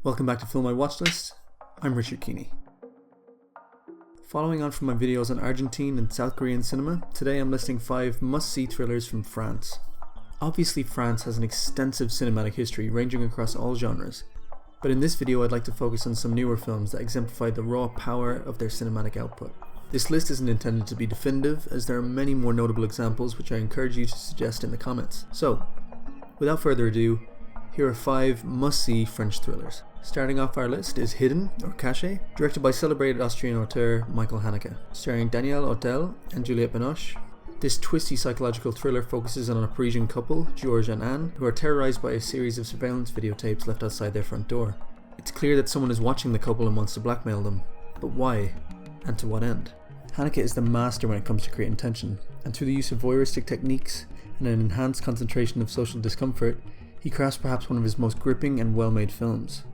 Welcome back to Film My Watchlist. I'm Richard Keeney. Following on from my videos on Argentine and South Korean cinema, today I'm listing 5 must-see thrillers from France. Obviously France has an extensive cinematic history ranging across all genres, but in this video I'd like to focus on some newer films that exemplify the raw power of their cinematic output. This list isn't intended to be definitive, as there are many more notable examples which I encourage you to suggest in the comments. So, without further ado, here are 5 must-see French thrillers. Starting off our list is Hidden, or Caché, directed by celebrated Austrian auteur Michael Haneke, starring Daniel Auteuil and Juliette Binoche. This twisty psychological thriller focuses on a Parisian couple, Georges and Anne, who are terrorized by a series of surveillance videotapes left outside their front door. It's clear that someone is watching the couple and wants to blackmail them, but why? And to what end? Haneke is the master when it comes to creating tension, and through the use of voyeuristic techniques and an enhanced concentration of social discomfort, he crafts perhaps one of his most gripping and well-made films.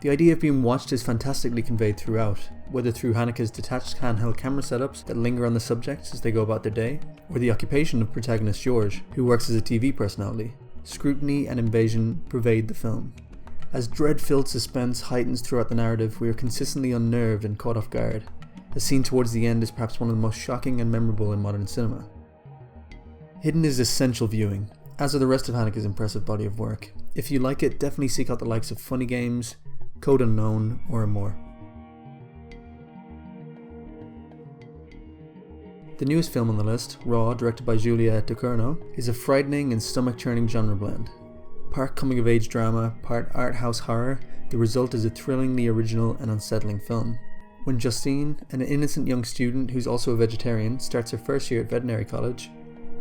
The idea of being watched is fantastically conveyed throughout, whether through Haneke's detached handheld camera setups that linger on the subjects as they go about their day, or the occupation of protagonist Georges, who works as a TV personality. Scrutiny and invasion pervade the film. As dread-filled suspense heightens throughout the narrative, we are consistently unnerved and caught off guard. The scene towards the end is perhaps one of the most shocking and memorable in modern cinema. Hidden is essential viewing, as are the rest of Haneke's impressive body of work. If you like it, definitely seek out the likes of Funny Games, Code Unknown, or more. The newest film on the list, Raw, directed by Juliette Ducournau, is a frightening and stomach-churning genre blend. Part coming-of-age drama, part art house horror, the result is a thrillingly original and unsettling film. When Justine, an innocent young student who's also a vegetarian, starts her first year at veterinary college,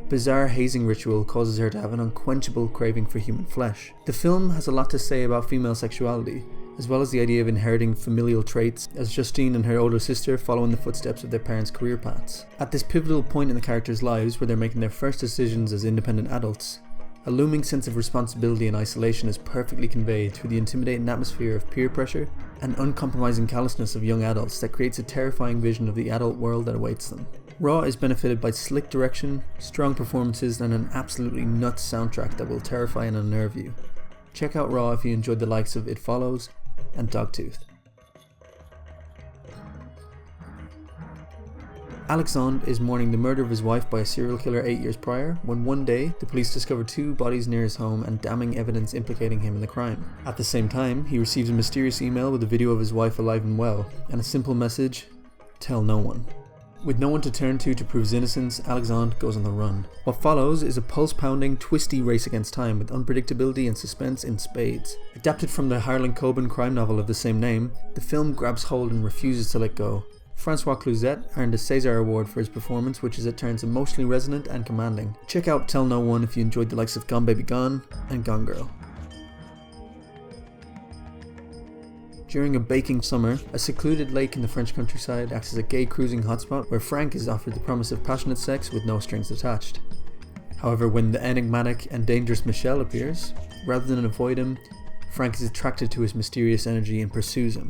a bizarre hazing ritual causes her to have an unquenchable craving for human flesh. The film has a lot to say about female sexuality, as well as the idea of inheriting familial traits, as Justine and her older sister follow in the footsteps of their parents' career paths. At this pivotal point in the characters' lives where they're making their first decisions as independent adults, a looming sense of responsibility and isolation is perfectly conveyed through the intimidating atmosphere of peer pressure and uncompromising callousness of young adults that creates a terrifying vision of the adult world that awaits them. Raw is benefited by slick direction, strong performances, and an absolutely nuts soundtrack that will terrify and unnerve you. Check out Raw if you enjoyed the likes of It Follows and Dogtooth. Alexandre is mourning the murder of his wife by a serial killer 8 years prior, when one day the police discover 2 bodies near his home and damning evidence implicating him in the crime. At the same time, he receives a mysterious email with a video of his wife alive and well, and a simple message: tell no one. With no one to turn to prove his innocence, Alexandre goes on the run. What follows is a pulse-pounding, twisty race against time with unpredictability and suspense in spades. Adapted from the Harlan Coben crime novel of the same name, the film grabs hold and refuses to let go. Francois Cluzet earned a César Award for his performance, which is at turns emotionally resonant and commanding. Check out Tell No One if you enjoyed the likes of Gone Baby Gone and Gone Girl. During a baking summer, a secluded lake in the French countryside acts as a gay cruising hotspot where Frank is offered the promise of passionate sex with no strings attached. However, when the enigmatic and dangerous Michel appears, rather than avoid him, Frank is attracted to his mysterious energy and pursues him.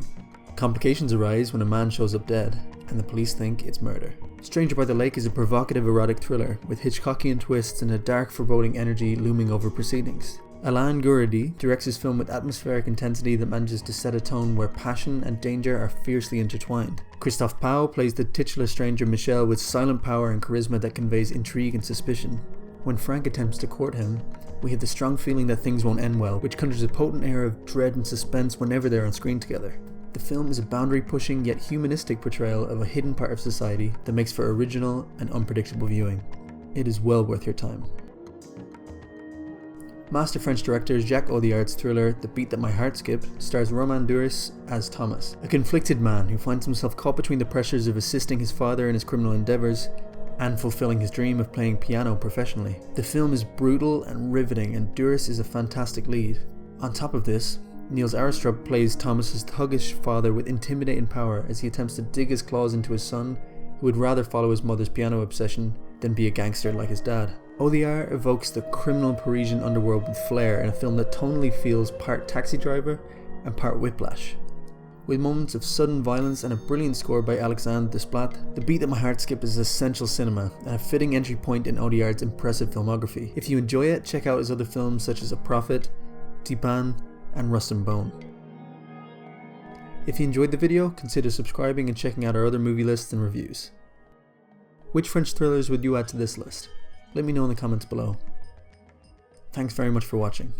Complications arise when a man shows up dead, and the police think it's murder. Stranger by the Lake is a provocative erotic thriller with Hitchcockian twists and a dark foreboding energy looming over proceedings. Alain Guridi directs his film with atmospheric intensity that manages to set a tone where passion and danger are fiercely intertwined. Christophe Pau plays the titular stranger Michel with silent power and charisma that conveys intrigue and suspicion. When Frank attempts to court him, we have the strong feeling that things won't end well, which conjures a potent air of dread and suspense whenever they're on screen together. The film is a boundary-pushing yet humanistic portrayal of a hidden part of society that makes for original and unpredictable viewing. It is well worth your time. Master French director Jacques Audiard's thriller The Beat That My Heart Skipped stars Romain Duris as Thomas, a conflicted man who finds himself caught between the pressures of assisting his father in his criminal endeavours and fulfilling his dream of playing piano professionally. The film is brutal and riveting, and Duris is a fantastic lead. On top of this, Niels Arestrup plays Thomas's thuggish father with intimidating power as he attempts to dig his claws into his son, who would rather follow his mother's piano obsession than be a gangster like his dad. Audiard evokes the criminal Parisian underworld with flair in a film that tonally feels part Taxi Driver and part Whiplash. With moments of sudden violence and a brilliant score by Alexandre Desplat, The Beat That My Heart Skipped is essential cinema and a fitting entry point in Audiard's impressive filmography. If you enjoy it, check out his other films such as A Prophet, Tipan, and Rust and Bone. If you enjoyed the video, consider subscribing and checking out our other movie lists and reviews. Which French thrillers would you add to this list? Let me know in the comments below. Thanks very much for watching.